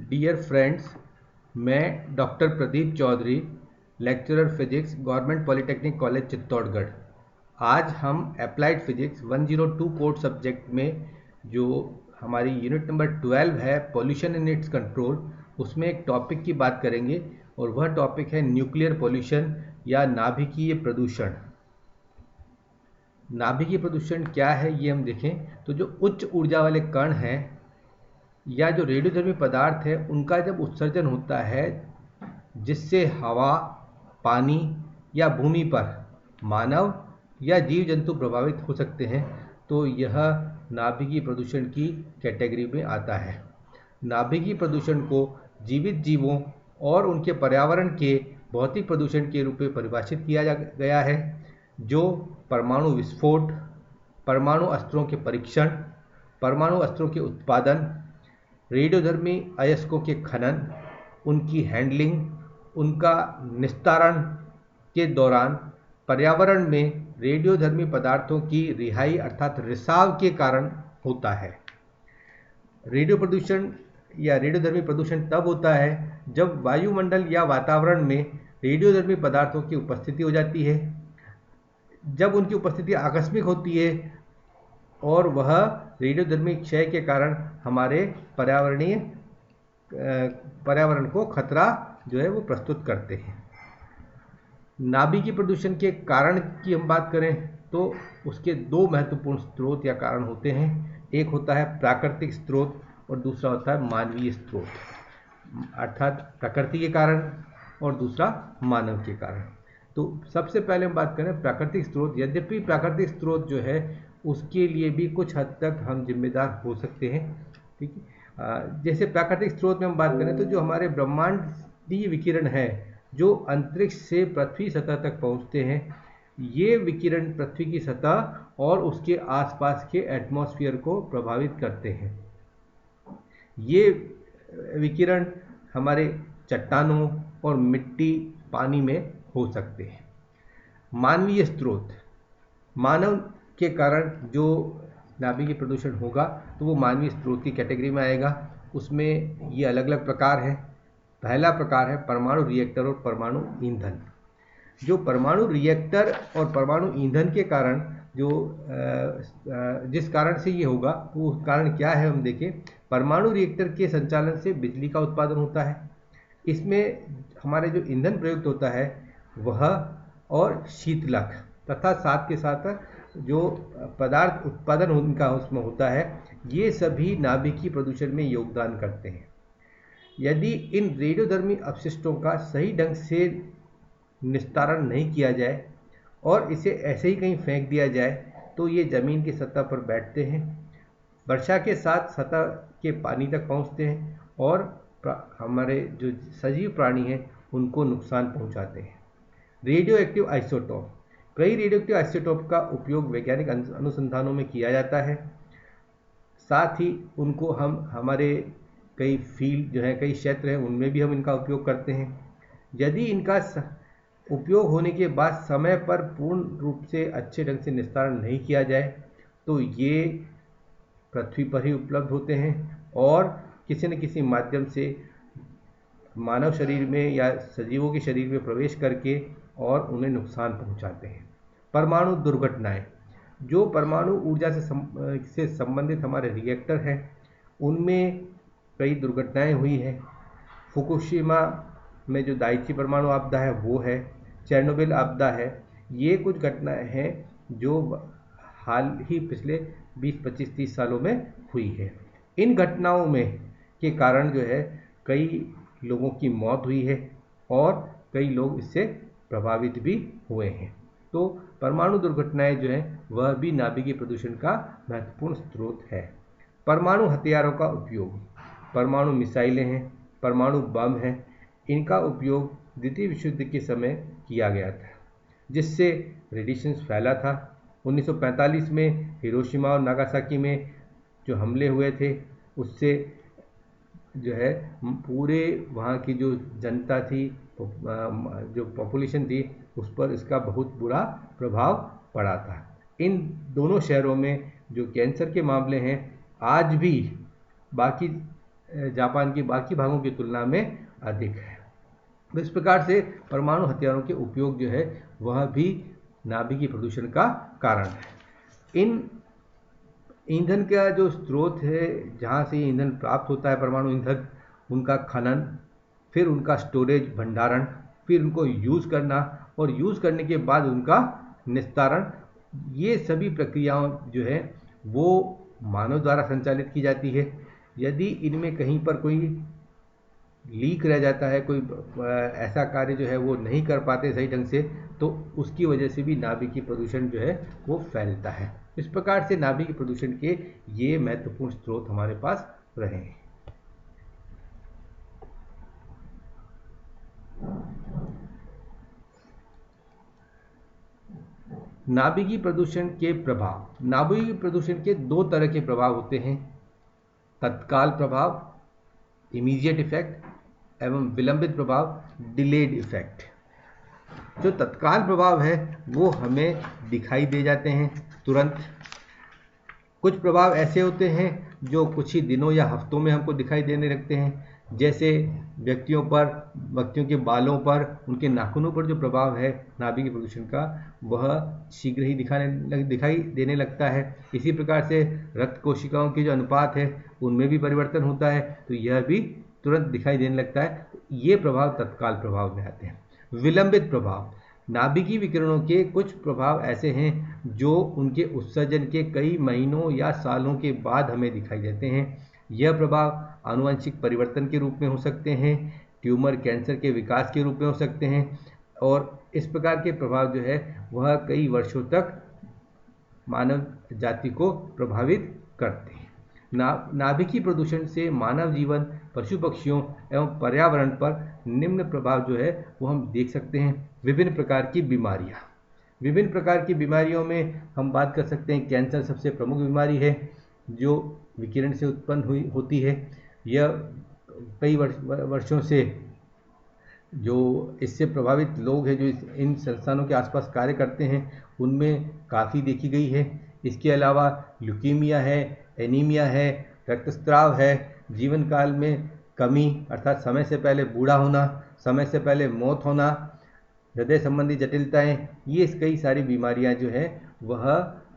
Dear friends, मैं doctor Pradeep Chaudhary, lecturer physics, government polytechnic college Chittorgarh. आज हम अप्लाइड फिजिक्स 102 कोड सब्जेक्ट में जो हमारी यूनिट नंबर 12 है पॉल्यूशन इन इट्स कंट्रोल, उसमें एक टॉपिक की बात करेंगे और वह टॉपिक है न्यूक्लियर पॉल्यूशन या नाभिकीय प्रदूषण। नाभिकीय प्रदूषण क्या है ये हम देखें तो जो उच्च ऊर्जा वाले कण हैं या जो रेडियोधर्मी पदार्थ है उनका जब उत्सर्जन होता है जिससे हवा, पानी या भूमि पर मानव या जीव जंतु प्रभावित हो सकते हैं, तो यह नाभिकीय प्रदूषण की कैटेगरी में आता है। नाभिकीय प्रदूषण को जीवित जीवों और उनके पर्यावरण के भौतिक प्रदूषण के रूप में परिभाषित किया गया है, जो परमाणु विस्फोट, परमाणु अस्त्रों के परीक्षण, परमाणु अस्त्रों के उत्पादन, रेडियोधर्मी अयस्कों के खनन, उनकी हैंडलिंग, उनका निस्तारण के दौरान पर्यावरण में रेडियोधर्मी पदार्थों की रिहाई अर्थात रिसाव के कारण होता है। रेडियो प्रदूषण या रेडियोधर्मी प्रदूषण तब होता है जब वायुमंडल या वातावरण में रेडियोधर्मी पदार्थों की उपस्थिति हो जाती है, जब उनकी उपस्थिति आकस्मिक होती है और वह रेडियोधर्मी क्षय के कारण हमारे पर्यावरण को खतरा जो है वो प्रस्तुत करते हैं। नाभिकीय प्रदूषण के कारण की हम बात करें तो उसके दो महत्वपूर्ण स्रोत या कारण होते हैं। एक होता है प्राकृतिक स्रोत और दूसरा होता है मानवीय स्रोत, अर्थात प्रकृति के कारण और दूसरा मानव के कारण। तो सबसे पहले हम बात करें प्राकृतिक स्रोत। यद्यपि प्राकृतिक स्रोत जो है उसके लिए भी कुछ हद तक हम जिम्मेदार हो सकते हैं, ठीक है। जैसे प्राकृतिक स्रोत में हम बात करें तो जो हमारे ब्रह्मांडीय विकिरण है जो अंतरिक्ष से पृथ्वी सतह तक पहुंचते हैं, ये विकिरण पृथ्वी की सतह और उसके आसपास के एटमॉस्फेयर को प्रभावित करते हैं। ये विकिरण हमारे चट्टानों और मिट्टी, पानी में हो सकते हैं। मानवीय स्रोत, मानव के कारण जो नाभिकीय प्रदूषण होगा तो वो मानवीय स्रोत की कैटेगरी में आएगा। उसमें ये अलग अलग प्रकार हैं। पहला प्रकार है परमाणु रिएक्टर और परमाणु ईंधन। जो परमाणु रिएक्टर और परमाणु ईंधन के कारण जो जिस कारण से ये होगा वो कारण क्या है हम देखें। परमाणु रिएक्टर के संचालन से बिजली का उत्पादन होता है। इसमें हमारे जो ईंधन प्रयुक्त होता है वह और शीतलक तथा साथ के साथ जो पदार्थ उत्पादन उनका उसमें होता है, ये सभी नाभिकीय प्रदूषण में योगदान करते हैं। यदि इन रेडियोधर्मी अपशिष्टों का सही ढंग से निस्तारण नहीं किया जाए और इसे ऐसे ही कहीं फेंक दिया जाए तो ये ज़मीन की सतह पर बैठते हैं, वर्षा के साथ सतह के पानी तक पहुंचते हैं और हमारे जो सजीव प्राणी हैं उनको नुकसान पहुंचाते हैं। रेडियो एक्टिव आइसोटोप, कई रेडियो एक्टिव आइसोटोप का उपयोग वैज्ञानिक अनुसंधानों में किया जाता है। साथ ही उनको हम हमारे कई फील्ड जो है, कई क्षेत्र हैं, उनमें भी हम इनका उपयोग करते हैं। यदि इनका उपयोग होने के बाद समय पर पूर्ण रूप से अच्छे ढंग से निस्तारण नहीं किया जाए तो ये पृथ्वी पर ही उपलब्ध होते हैं और किसी न किसी माध्यम से मानव शरीर में या सजीवों के शरीर में प्रवेश करके और उन्हें नुकसान पहुंचाते हैं। परमाणु दुर्घटनाएं, जो परमाणु ऊर्जा से संबंधित हमारे रिएक्टर हैं उनमें कई दुर्घटनाएं हुई हैं। फुकुशिमा में जो दाइची परमाणु आपदा है वो है, चेरनोबिल आपदा है। ये कुछ घटनाएं हैं जो हाल ही पिछले 20, 25, 30 सालों में हुई है। इन घटनाओं में के कारण जो है कई लोगों की मौत हुई है और कई लोग इससे प्रभावित भी हुए हैं। तो परमाणु दुर्घटनाएं जो हैं वह भी नाभिकीय प्रदूषण का महत्वपूर्ण स्रोत है। परमाणु हथियारों का उपयोग, परमाणु मिसाइलें हैं, परमाणु बम हैं, इनका उपयोग द्वितीय विश्व युद्ध के समय किया गया था जिससे रेडिएशन फैला था। 1945 में हिरोशिमा और नागासाकी में जो हमले हुए थे उससे जो है पूरे वहाँ की जो जनता थी, जो पॉपुलेशन थी, उस पर इसका बहुत बुरा प्रभाव पड़ा था। इन दोनों शहरों में जो कैंसर के मामले हैं आज भी बाकी जापान के बाकी भागों की तुलना में अधिक है। तो इस प्रकार से परमाणु हथियारों के उपयोग जो है वह भी नाभिकीय प्रदूषण का कारण है। इन ईंधन का जो स्रोत है, जहाँ से ईंधन प्राप्त होता है परमाणु ईंधन, उनका खनन, फिर उनका स्टोरेज भंडारण, फिर उनको यूज़ करना और यूज़ करने के बाद उनका निस्तारण, ये सभी प्रक्रियाओं जो है वो मानव द्वारा संचालित की जाती है। यदि इनमें कहीं पर कोई लीक रह जाता है, कोई ऐसा कार्य जो है वो नहीं कर पाते सही ढंग से, तो उसकी वजह से भी नाभिकीय प्रदूषण जो है वो फैलता है। इस प्रकार से नाभिकीय प्रदूषण के ये महत्वपूर्ण स्रोत हमारे पास रहे हैं। नाभिकीय प्रदूषण के प्रभाव। नाभिकीय प्रदूषण के दो तरह के प्रभाव होते हैं, तत्काल प्रभाव इमीडिएट इफेक्ट एवं विलंबित प्रभाव डिलेड इफेक्ट। जो तत्काल प्रभाव है वो हमें दिखाई दे जाते हैं तुरंत। कुछ प्रभाव ऐसे होते हैं जो कुछ ही दिनों या हफ्तों में हमको दिखाई देने लगते हैं, जैसे व्यक्तियों के बालों पर, उनके नाखूनों पर जो प्रभाव है नाभिकीय प्रदूषण का, वह शीघ्र ही दिखाई देने लगता है। इसी प्रकार से रक्त कोशिकाओं के जो अनुपात है उनमें भी परिवर्तन होता है, तो यह भी तुरंत दिखाई देने लगता है। ये प्रभाव तत्काल प्रभाव में आते हैं। विलंबित प्रभाव। नाभिकीय विकिरणों के कुछ प्रभाव ऐसे हैं जो उनके उत्सर्जन के कई महीनों या सालों के बाद हमें दिखाई देते हैं। यह प्रभाव आनुवंशिक परिवर्तन के रूप में हो सकते हैं, ट्यूमर कैंसर के विकास के रूप में हो सकते हैं, और इस प्रकार के प्रभाव जो है वह कई वर्षों तक मानव जाति को प्रभावित करते हैं। नाभिकीय प्रदूषण से मानव जीवन, पशु पक्षियों एवं पर्यावरण पर निम्न प्रभाव जो है वो हम देख सकते हैं। विभिन्न प्रकार की बीमारियाँ। विभिन्न प्रकार की बीमारियों में हम बात कर सकते हैं, कैंसर सबसे प्रमुख बीमारी है जो विकिरण से उत्पन्न होती है। यह कई वर्षों से जो इससे प्रभावित लोग हैं, जो इन संस्थानों के आसपास कार्य करते हैं, उनमें काफ़ी देखी गई है। इसके अलावा ल्यूकीमिया है, एनीमिया है, रक्तस्राव है, जीवन काल में कमी अर्थात समय से पहले बूढ़ा होना, समय से पहले मौत होना, हृदय संबंधी जटिलताएं, ये कई सारी बीमारियां जो है वह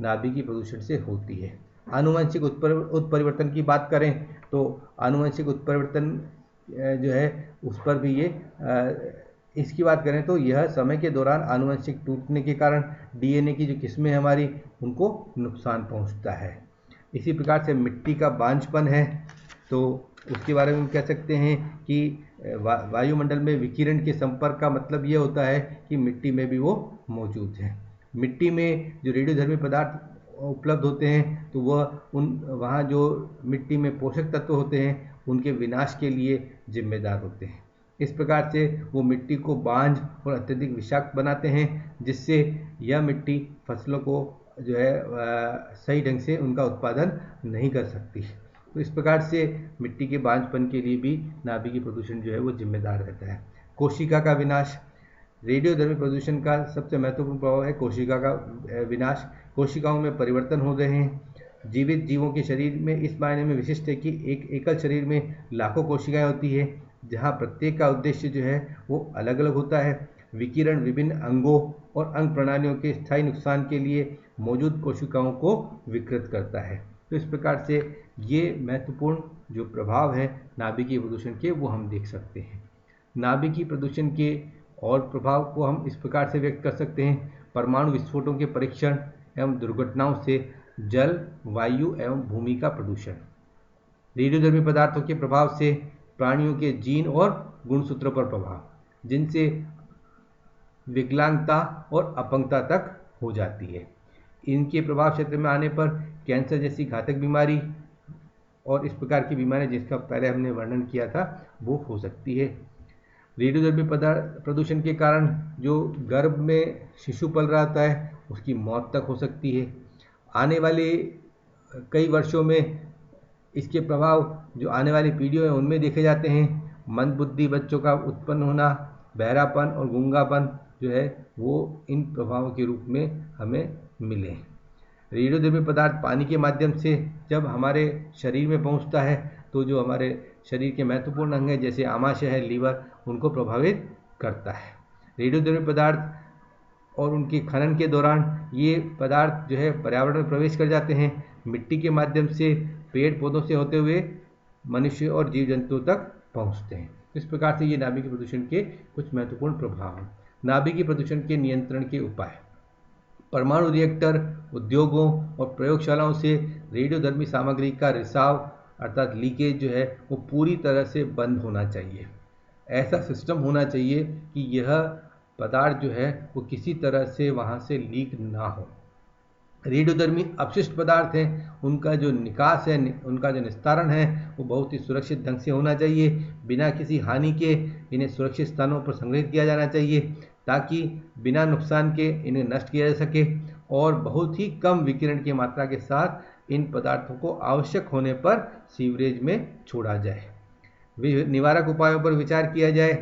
नाभिकीय प्रदूषण से होती है। आनुवंशिक उत्परिवर्तन की बात करें तो आनुवंशिक उत्परिवर्तन जो है उस पर भी इसकी बात करें तो यह समय के दौरान आनुवंशिक टूटने के कारण डीएनए की जो किस्में हमारी उनको नुकसान पहुंचता है। इसी प्रकार से मिट्टी का बांझपन है, तो उसके बारे में हम कह सकते हैं कि वायुमंडल में विकिरण के संपर्क का मतलब ये होता है कि मिट्टी में भी वो मौजूद है। मिट्टी में जो रेडियोधर्मी पदार्थ उपलब्ध होते हैं तो वहाँ जो मिट्टी में पोषक तत्व होते हैं उनके विनाश के लिए जिम्मेदार होते हैं। इस प्रकार से वो मिट्टी को बांझ और अत्यधिक विषाक्त बनाते हैं, जिससे यह मिट्टी फसलों को जो है सही ढंग से उनका उत्पादन नहीं कर सकती। तो इस प्रकार से मिट्टी के बांझपन के लिए भी नाभिकीय प्रदूषण जो है वो जिम्मेदार रहता है। कोशिका का विनाश। रेडियोधर्मी प्रदूषण का सबसे महत्वपूर्ण प्रभाव है कोशिका का विनाश। कोशिकाओं में परिवर्तन हो रहे हैं। जीवित जीवों के शरीर में इस मायने में विशिष्ट है कि एक एकल शरीर में लाखों कोशिकाएं होती है, जहां प्रत्येक का उद्देश्य जो है वो अलग अलग होता है। विकिरण विभिन्न अंगों और अंग प्रणालियों के स्थायी नुकसान के लिए मौजूद कोशिकाओं को विकृत करता है। तो इस प्रकार से ये महत्वपूर्ण जो प्रभाव है नाभिकीय प्रदूषण के वो हम देख सकते हैं। नाभिकीय प्रदूषण के और प्रभाव को हम इस प्रकार से व्यक्त कर सकते हैं। परमाणु विस्फोटों के परीक्षण एवं दुर्घटनाओं से जल, वायु एवं भूमि का प्रदूषण। रेडियोधर्मी पदार्थों के प्रभाव से प्राणियों के जीन और गुणसूत्रों पर प्रभाव, जिनसे विकलांगता और अपंगता तक हो जाती है। इनके प्रभाव क्षेत्र में आने पर कैंसर जैसी घातक बीमारी और इस प्रकार की बीमारी जिसका पहले हमने वर्णन किया था वो हो सकती है। रेडियोधर्मी पदार्थ प्रदूषण के कारण जो गर्भ में शिशु पल रहा होता है उसकी मौत तक हो सकती है। आने वाले कई वर्षों में इसके प्रभाव जो आने वाली पीढ़ियों हैं उनमें देखे जाते हैं। मंदबुद्धि बच्चों का उत्पन्न होना, बहरापन और गूंगापन जो है वो इन प्रभावों के रूप में हमें मिले। रेडियोधर्मी पदार्थ पानी के माध्यम से जब हमारे शरीर में पहुंचता है तो जो हमारे शरीर के महत्वपूर्ण अंग हैं जैसे आमाशय है, लीवर, उनको प्रभावित करता है। रेडियोधर्मी पदार्थ और उनके खनन के दौरान ये पदार्थ जो है पर्यावरण में प्रवेश कर जाते हैं, मिट्टी के माध्यम से, पेड़ पौधों से होते हुए मनुष्य और जीव जंतुओं तक पहुंचते हैं। इस प्रकार से ये नाभिक प्रदूषण के कुछ महत्वपूर्ण प्रभाव हैं। नाभिक प्रदूषण के नियंत्रण के उपाय। परमाणु रिएक्टर, उद्योगों और प्रयोगशालाओं से रेडियोधर्मी सामग्री का रिसाव अर्थात लीकेज जो है वो पूरी तरह से बंद होना चाहिए। ऐसा सिस्टम होना चाहिए कि यह पदार्थ जो है वो किसी तरह से वहाँ से लीक ना हो। रेडियोधर्मी अपशिष्ट पदार्थ हैं, उनका जो निकास है, उनका जो निस्तारण है वो बहुत ही सुरक्षित ढंग से होना चाहिए। बिना किसी हानि के इन्हें सुरक्षित स्थानों पर संग्रहित किया जाना चाहिए ताकि बिना नुकसान के इन्हें नष्ट किया जा सके और बहुत ही कम विकिरण की मात्रा के साथ इन पदार्थों को आवश्यक होने पर सीवरेज में छोड़ा जाए। निवारक उपायों पर विचार किया जाए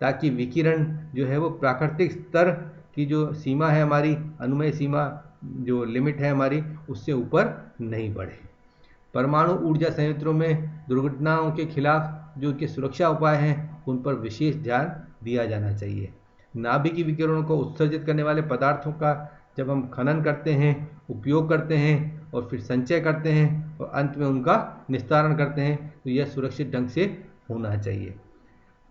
ताकि विकिरण जो है वो प्राकृतिक स्तर की जो सीमा है हमारी, अनुमेय सीमा जो लिमिट है हमारी, उससे ऊपर नहीं बढ़े। परमाणु ऊर्जा संयंत्रों में दुर्घटनाओं के खिलाफ जो उनके सुरक्षा उपाय हैं उन पर विशेष ध्यान दिया जाना चाहिए। नाभिकीय विकिरणों को उत्सर्जित करने वाले पदार्थों का जब हम खनन करते हैं, उपयोग करते हैं और फिर संचय करते हैं और अंत में उनका निस्तारण करते हैं तो यह सुरक्षित ढंग से होना चाहिए।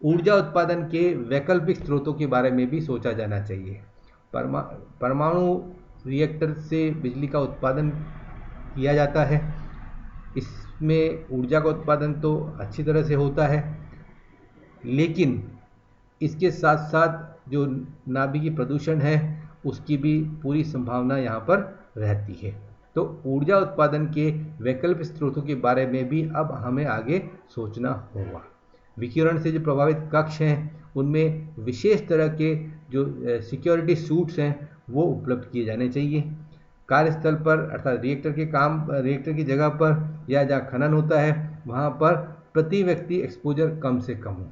ऊर्जा उत्पादन के वैकल्पिक स्रोतों के बारे में भी सोचा जाना चाहिए। परमाणु रिएक्टर से बिजली का उत्पादन किया जाता है। इसमें ऊर्जा का उत्पादन तो अच्छी तरह से होता है, लेकिन इसके साथ साथ जो नाभिकीय प्रदूषण है उसकी भी पूरी संभावना यहाँ पर रहती है। तो ऊर्जा उत्पादन के वैकल्पिक स्रोतों के बारे में भी अब हमें आगे सोचना होगा। विकिरण से जो प्रभावित कक्ष हैं उनमें विशेष तरह के जो सिक्योरिटी सूट्स हैं वो उपलब्ध किए जाने चाहिए। कार्यस्थल पर अर्थात रिएक्टर की जगह पर या जहाँ खनन होता है वहाँ पर प्रति व्यक्ति एक्सपोजर कम से कम हो,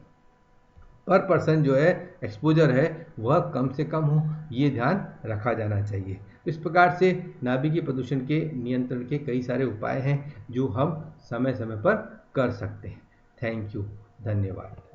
पर पर्सन जो है एक्सपोजर है वह कम से कम हो, ये ध्यान रखा जाना चाहिए। इस प्रकार से नाभिकीय प्रदूषण के नियंत्रण के कई सारे उपाय हैं जो हम समय समय पर कर सकते हैं। थैंक यू, धन्यवाद।